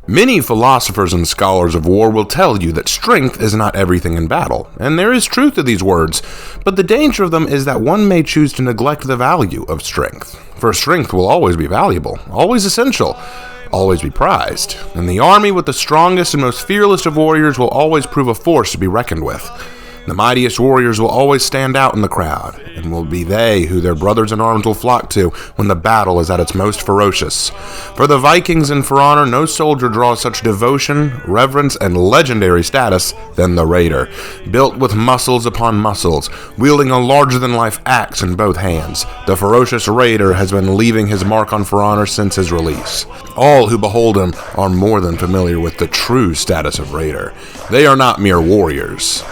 Many philosophers and scholars of war will tell you that strength is not everything in battle, and there is truth to these words, but the danger of them is that one may choose to neglect the value of strength. For strength will always be valuable, always essential, always be prized, and the army with the strongest and most fearless of warriors will always prove a force to be reckoned with. The mightiest warriors will always stand out in the crowd, and will be they who their brothers in arms will flock to when the battle is at its most ferocious. For the Vikings and for honor, no soldier draws such devotion, reverence, and legendary status than the raider. Built with muscles upon muscles, wielding a larger-than-life axe in both hands, the ferocious raider has been leaving his mark on For Honor since his release. All who behold him are more than familiar with the true status of raider. They are not mere warriors.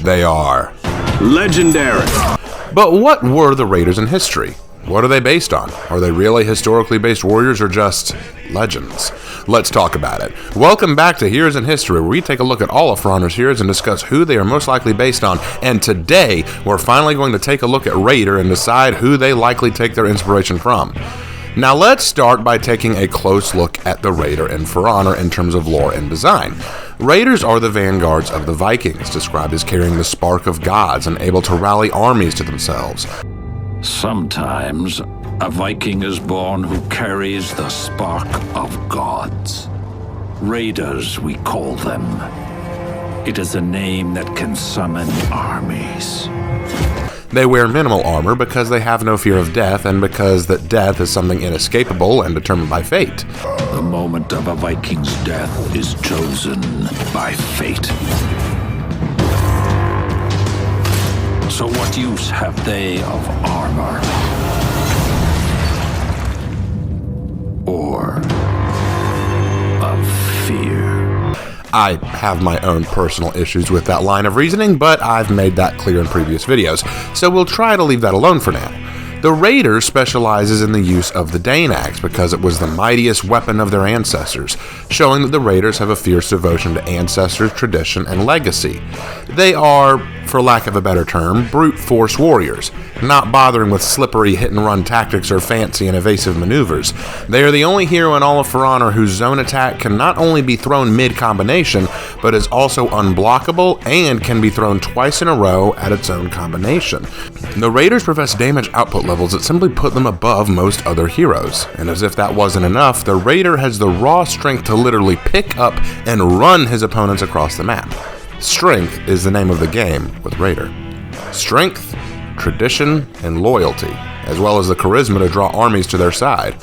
They are legendary. But what were the raiders in history? What are they based on? Are they really historically based warriors or just legends? Let's talk about it. Welcome back to Heroes in History, where we take a look at all of For Honor's heroes and discuss who they are most likely based on. And today, we're finally going to take a look at Raider and decide who they likely take their inspiration from. Now let's start by taking a close look at the Raider in For Honor in terms of lore and design. Raiders are the vanguards of the Vikings, described as carrying the spark of gods and able to rally armies to themselves. Sometimes a Viking is born who carries the spark of gods. Raiders, we call them. It is a name that can summon armies. They wear minimal armor because they have no fear of death, and because that death is something inescapable and determined by fate. The moment of a Viking's death is chosen by fate. So what use have they of armor? Or of fear? I have my own personal issues with that line of reasoning, but I've made that clear in previous videos, so we'll try to leave that alone for now. The Raider specializes in the use of the Dane axe because it was the mightiest weapon of their ancestors, showing that the Raiders have a fierce devotion to ancestors, tradition, and legacy. They are, for lack of a better term, brute force warriors, not bothering with slippery hit-and-run tactics or fancy and evasive maneuvers. They are the only hero in all of For Honor whose zone attack can not only be thrown mid-combination, but is also unblockable and can be thrown twice in a row at its own combination. The Raiders profess damage output levels that simply put them above most other heroes, and as if that wasn't enough, the Raider has the raw strength to literally pick up and run his opponents across the map. Strength is the name of the game with Raider. Strength, tradition, and loyalty, as well as the charisma to draw armies to their side.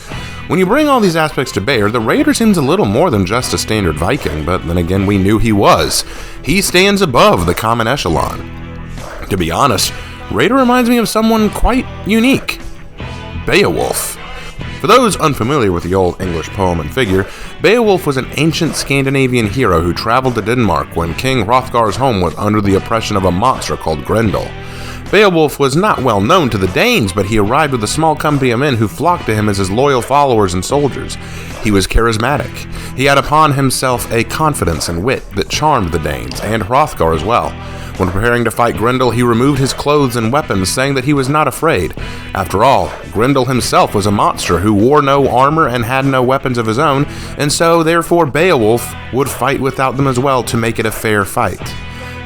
When you bring all these aspects to bear, the Raider seems a little more than just a standard Viking, but then again we knew he was. He stands above the common echelon. To be honest, Raider reminds me of someone quite unique. Beowulf. For those unfamiliar with the old English poem and figure, Beowulf was an ancient Scandinavian hero who traveled to Denmark when King Hrothgar's home was under the oppression of a monster called Grendel. Beowulf was not well known to the Danes, but he arrived with a small company of men who flocked to him as his loyal followers and soldiers. He was charismatic. He had upon himself a confidence and wit that charmed the Danes, and Hrothgar as well. When preparing to fight Grendel, he removed his clothes and weapons, saying that he was not afraid. After all, Grendel himself was a monster who wore no armor and had no weapons of his own, and so therefore Beowulf would fight without them as well to make it a fair fight.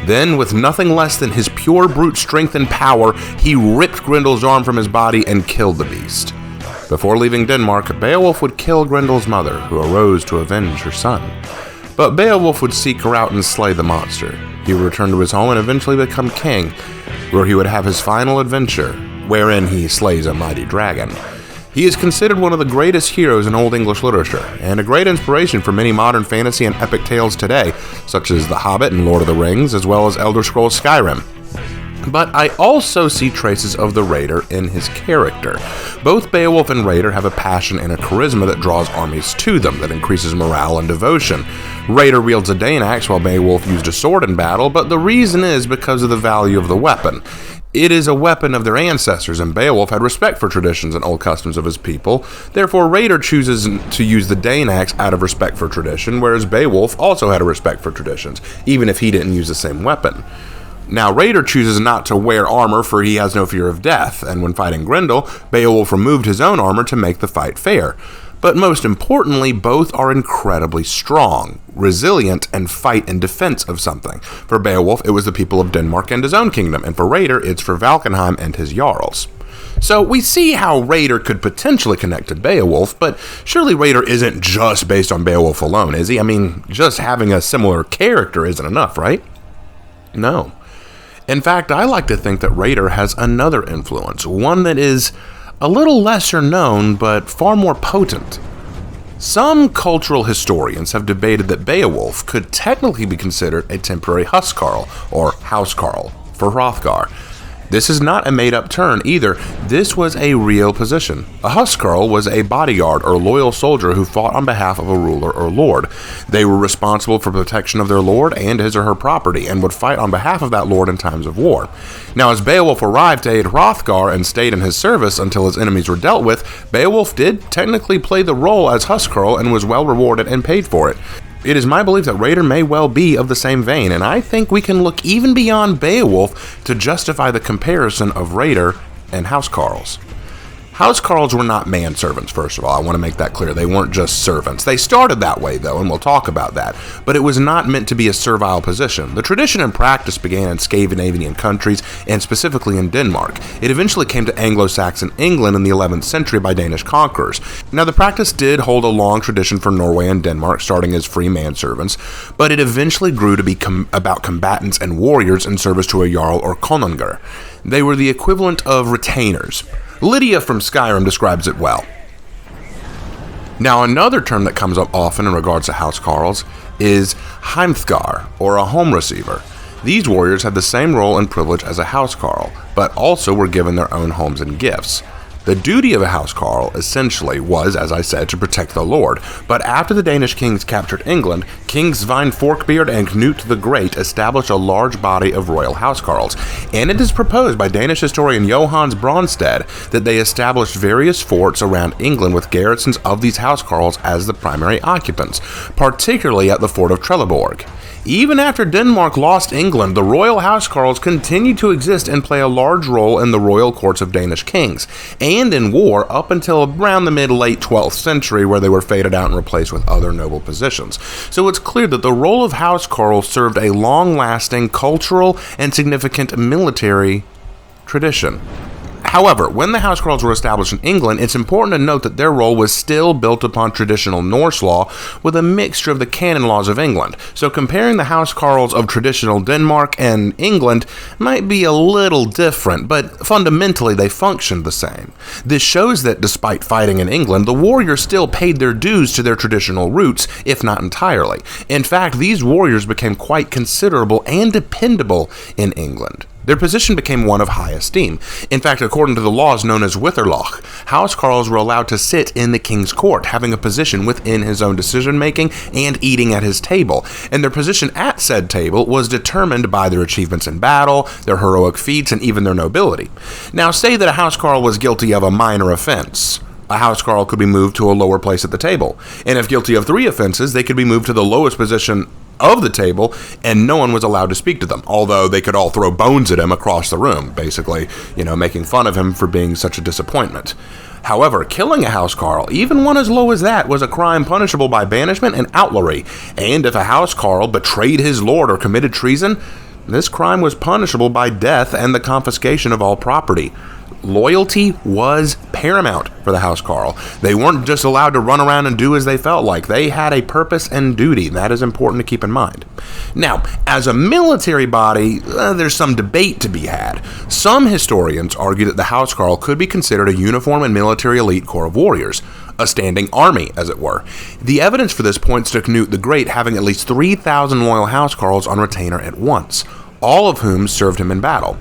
Then, with nothing less than his pure brute strength and power, he ripped Grendel's arm from his body and killed the beast. Before leaving Denmark, Beowulf would kill Grendel's mother, who arose to avenge her son. But Beowulf would seek her out and slay the monster. He would return to his home and eventually become king, where he would have his final adventure, wherein he slays a mighty dragon. He is considered one of the greatest heroes in Old English literature, and a great inspiration for many modern fantasy and epic tales today, such as The Hobbit and Lord of the Rings, as well as Elder Scrolls Skyrim. But I also see traces of the Raider in his character. Both Beowulf and Raider have a passion and a charisma that draws armies to them, that increases morale and devotion. Raider wields a Dane axe while Beowulf used a sword in battle, but the reason is because of the value of the weapon. It is a weapon of their ancestors, and Beowulf had respect for traditions and old customs of his people. Therefore, Raider chooses to use the Dane axe out of respect for tradition, whereas Beowulf also had a respect for traditions, even if he didn't use the same weapon. Now, Raider chooses not to wear armor, for he has no fear of death, and when fighting Grendel, Beowulf removed his own armor to make the fight fair. But most importantly, both are incredibly strong, resilient, and fight in defense of something. For Beowulf, it was the people of Denmark and his own kingdom, and for Raeder, it's for Valkenheim and his Jarls. So we see how Raeder could potentially connect to Beowulf, but surely Raeder isn't just based on Beowulf alone, is he? I mean, just having a similar character isn't enough, right? No. In fact, I like to think that Raeder has another influence, one that is a little lesser known, but far more potent. Some cultural historians have debated that Beowulf could technically be considered a temporary Housecarl, or Housecarl, for Hrothgar. This is not a made-up term either. This was a real position. A Housecarl was a bodyguard or loyal soldier who fought on behalf of a ruler or lord. They were responsible for protection of their lord and his or her property, and would fight on behalf of that lord in times of war. Now, as Beowulf arrived to aid Hrothgar and stayed in his service until his enemies were dealt with, Beowulf did technically play the role as Housecarl and was well rewarded and paid for it. It is my belief that Raeder may well be of the same vein, and I think we can look even beyond Beowulf to justify the comparison of Raeder and Housecarls. Housecarls were not manservants, first of all. I want to make that clear. They weren't just servants. They started that way, though, and we'll talk about that. But it was not meant to be a servile position. The tradition and practice began in Scandinavian countries, and specifically in Denmark. It eventually came to Anglo-Saxon England in the 11th century by Danish conquerors. Now, the practice did hold a long tradition for Norway and Denmark, starting as free manservants, but it eventually grew to be about combatants and warriors in service to a jarl or konungur. They were the equivalent of retainers. Lydia from Skyrim describes it well. Now, another term that comes up often in regards to Housecarls is Heimthgar, or a home receiver. These warriors had the same role and privilege as a Housecarl, but also were given their own homes and gifts. The duty of a Housecarl essentially was, as I said, to protect the lord, but after the Danish kings captured England, King Svein Forkbeard and Knut the Great established a large body of royal Housecarls, and it is proposed by Danish historian Johannes Bronsted that they established various forts around England with garrisons of these Housecarls as the primary occupants, particularly at the fort of Trelleborg. Even after Denmark lost England, the royal Housecarls continued to exist and play a large role in the royal courts of Danish kings, and in war up until around the mid-late 12th century, where they were faded out and replaced with other noble positions. So it's clear that the role of Housecarls served a long-lasting cultural and significant military tradition. However, when the Housecarls were established in England, it's important to note that their role was still built upon traditional Norse law with a mixture of the canon laws of England. So comparing the Housecarls of traditional Denmark and England might be a little different, but fundamentally they functioned the same. This shows that despite fighting in England, the warriors still paid their dues to their traditional roots, if not entirely. In fact, these warriors became quite considerable and dependable in England. Their position became one of high esteem. In fact, according to the laws known as Witherloch, Housecarls were allowed to sit in the king's court, having a position within his own decision-making and eating at his table. And their position at said table was determined by their achievements in battle, their heroic feats, and even their nobility. Now, say that a Housecarl was guilty of a minor offense. A Housecarl could be moved to a lower place at the table. And if guilty of 3 offenses, they could be moved to the lowest position of the table, and no one was allowed to speak to them, although they could all throw bones at him across the room, basically, making fun of him for being such a disappointment. However, killing a Housecarl, even one as low as that, was a crime punishable by banishment and outlawry, and if a Housecarl betrayed his lord or committed treason, this crime was punishable by death and the confiscation of all property. Loyalty was paramount for the Housecarl. They weren't just allowed to run around and do as they felt like. They had a purpose and duty. That is important to keep in mind. Now, as a military body, there's some debate to be had. Some historians argue that the Housecarl could be considered a uniform and military elite corps of warriors, a standing army, as it were. The evidence for this points to Knut the Great having at least 3,000 loyal Housecarls on retainer at once, all of whom served him in battle.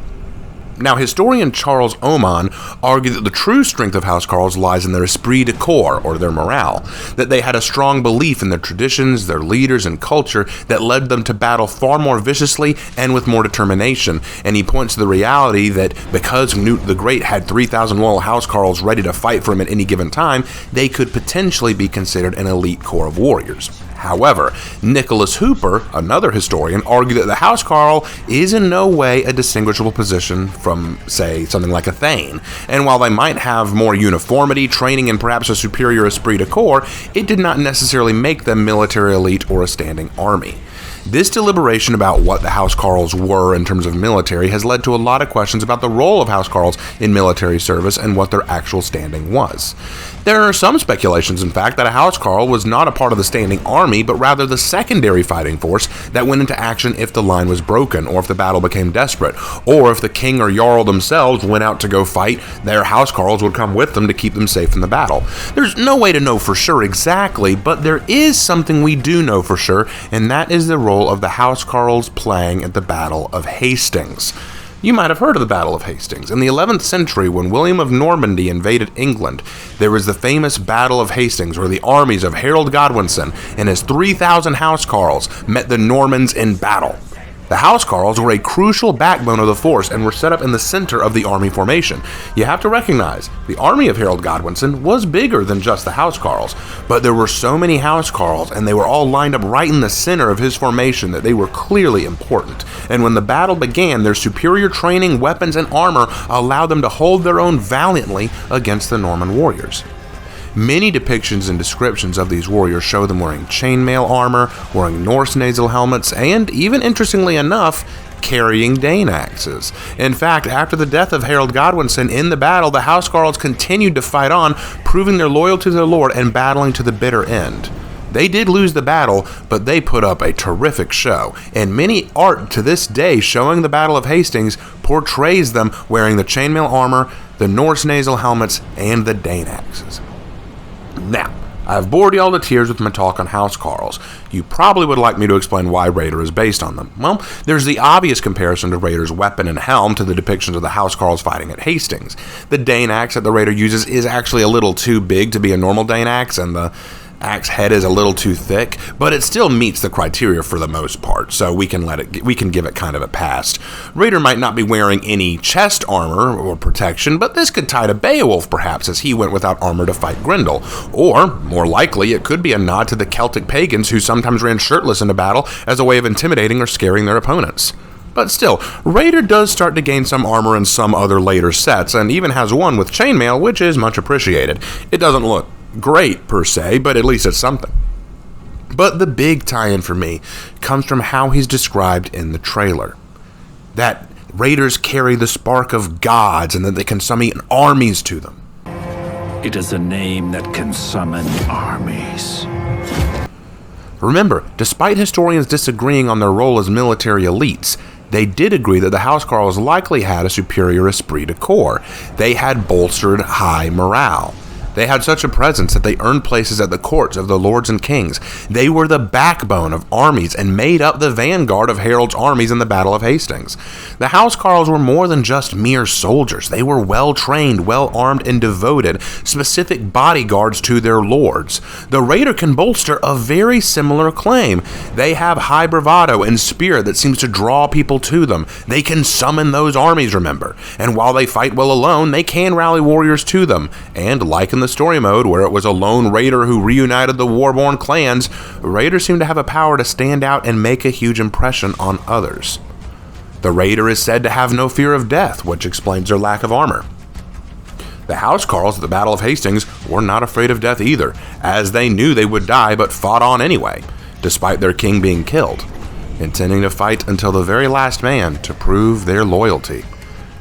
Now, historian Charles Oman argued that the true strength of Housecarls lies in their esprit de corps, or their morale, that they had a strong belief in their traditions, their leaders, and culture that led them to battle far more viciously and with more determination, and he points to the reality that because Knut the Great had 3,000 loyal Housecarls ready to fight for him at any given time, they could potentially be considered an elite corps of warriors. However, Nicholas Hooper, another historian, argued that the housecarl is in no way a distinguishable position from, say, something like a thane, and while they might have more uniformity, training, and perhaps a superior esprit de corps, it did not necessarily make them military elite or a standing army. This deliberation about what the housecarls were in terms of military has led to a lot of questions about the role of housecarls in military service and what their actual standing was. There are some speculations, in fact, that a housecarl was not a part of the standing army, but rather the secondary fighting force that went into action if the line was broken, or if the battle became desperate, or if the king or jarl themselves went out to go fight, their housecarls would come with them to keep them safe in the battle. There's no way to know for sure exactly, but there is something we do know for sure, and that is the role of the housecarls playing at the Battle of Hastings. You might have heard of the Battle of Hastings. In the 11th century, when William of Normandy invaded England, there was the famous Battle of Hastings, where the armies of Harold Godwinson and his 3,000 housecarls met the Normans in battle. The housecarls were a crucial backbone of the force and were set up in the center of the army formation. You have to recognize, the army of Harold Godwinson was bigger than just the housecarls, but there were so many housecarls and they were all lined up right in the center of his formation that they were clearly important. And when the battle began, their superior training, weapons, and armor allowed them to hold their own valiantly against the Norman warriors. Many depictions and descriptions of these warriors show them wearing chainmail armor, wearing Norse nasal helmets, and even interestingly enough, carrying Dane axes. In fact, after the death of Harold Godwinson in the battle, the housecarls continued to fight on, proving their loyalty to their lord and battling to the bitter end. They did lose the battle, but they put up a terrific show, and many art to this day showing the Battle of Hastings portrays them wearing the chainmail armor, the Norse nasal helmets, and the Dane axes. Now, I've bored y'all to tears with my talk on housecarls. You probably would like me to explain why Raider is based on them. Well, there's the obvious comparison to Raider's weapon and helm to the depictions of the housecarls fighting at Hastings. The Dane axe that the Raider uses is actually a little too big to be a normal Dane axe, and the axe head is a little too thick, but it still meets the criteria for the most part, so we can give it kind of a pass. Raider might not be wearing any chest armor or protection, but this could tie to Beowulf perhaps, as he went without armor to fight Grendel. Or, more likely, it could be a nod to the Celtic pagans who sometimes ran shirtless into battle as a way of intimidating or scaring their opponents. But still, Raider does start to gain some armor in some other later sets, and even has one with chainmail, which is much appreciated. It doesn't look great per se, but at least it's something. But the big tie-in for me comes from how he's described in the trailer. That raiders carry the spark of gods and that they can summon armies to them. It is a name that can summon armies. Remember, despite historians disagreeing on their role as military elites, they did agree that the housecarls likely had a superior esprit de corps. They had bolstered high morale. They had such a presence that they earned places at the courts of the lords and kings. They were the backbone of armies and made up the vanguard of Harold's armies in the Battle of Hastings. The housecarls were more than just mere soldiers. They were well-trained, well-armed, and devoted, specific bodyguards to their lords. The Raider can bolster a very similar claim. They have high bravado and spirit that seems to draw people to them. They can summon those armies, remember. And while they fight well alone, they can rally warriors to them. And like in the story mode, where it was a lone raider who reunited the warborn clans, raiders seem to have a power to stand out and make a huge impression on others. The raider is said to have no fear of death, which explains their lack of armor. The housecarls at the Battle of Hastings were not afraid of death either, as they knew they would die but fought on anyway, despite their king being killed, intending to fight until the very last man to prove their loyalty.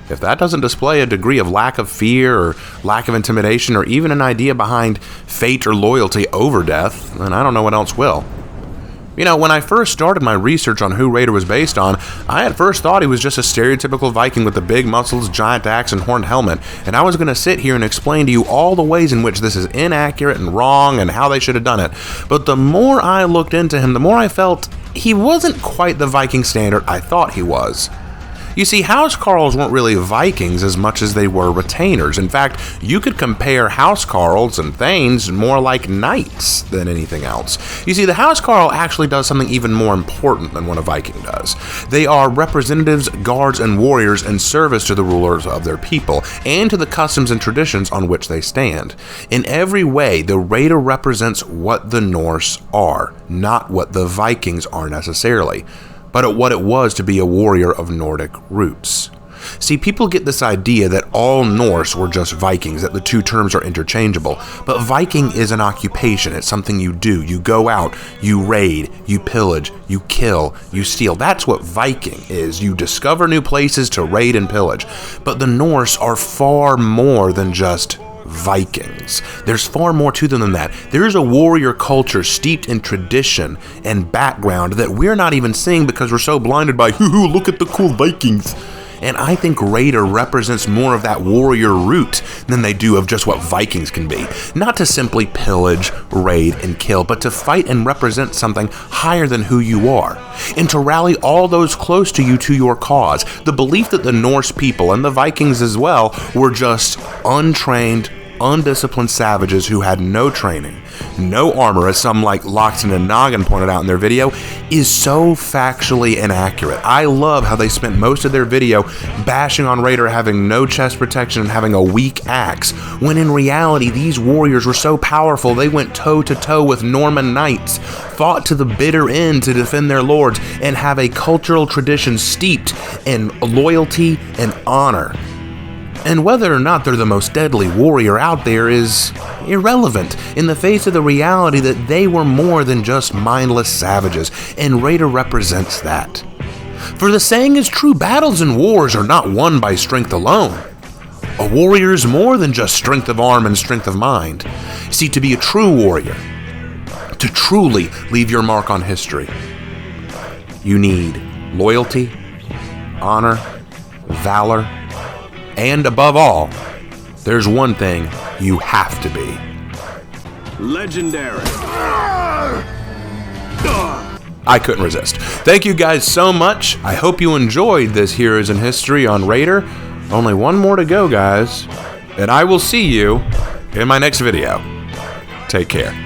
If that doesn't display a degree of lack of fear or lack of intimidation or even an idea behind fate or loyalty over death, then I don't know what else will. You know, when I first started my research on who Raider was based on, I at first thought he was just a stereotypical Viking with the big muscles, giant axe, and horned helmet, and I was going to sit here and explain to you all the ways in which this is inaccurate and wrong and how they should have done it. But the more I looked into him, the more I felt he wasn't quite the Viking standard I thought he was. You see, housecarls weren't really Vikings as much as they were retainers. In fact, you could compare housecarls and thanes more like knights than anything else. You see, the housecarl actually does something even more important than what a Viking does. They are representatives, guards, and warriors in service to the rulers of their people and to the customs and traditions on which they stand. In every way, the raider represents what the Norse are, not what the Vikings are necessarily, but what it was to be a warrior of Nordic roots. See, people get this idea that all Norse were just Vikings, that the two terms are interchangeable, but Viking is an occupation. It's something you do. You go out, you raid, you pillage, you kill, you steal. That's what Viking is. You discover new places to raid and pillage. But the Norse are far more than just Vikings. There's far more to them than that. There's a warrior culture steeped in tradition and background that we're not even seeing because we're so blinded by, hoo-hoo, look at the cool Vikings. And I think Raider represents more of that warrior root than they do of just what Vikings can be. Not to simply pillage, raid, and kill, but to fight and represent something higher than who you are. And to rally all those close to you to your cause. The belief that the Norse people, and the Vikings as well, were just untrained, undisciplined savages who had no training, no armor, as some like Loxton and Noggin pointed out in their video, is so factually inaccurate. I love how they spent most of their video bashing on Raider having no chest protection and having a weak axe, when in reality these warriors were so powerful they went toe to toe with Norman knights, fought to the bitter end to defend their lords, and have a cultural tradition steeped in loyalty and honor. And whether or not they're the most deadly warrior out there is irrelevant in the face of the reality that they were more than just mindless savages, and Raider represents that. For the saying is true, battles and wars are not won by strength alone. A warrior is more than just strength of arm and strength of mind. See, to be a true warrior, to truly leave your mark on history, you need loyalty, honor, valor, and above all, there's one thing you have to be. Legendary. I couldn't resist. Thank you guys so much. I hope you enjoyed this Heroes in History on Raider. Only one more to go, guys. And I will see you in my next video. Take care.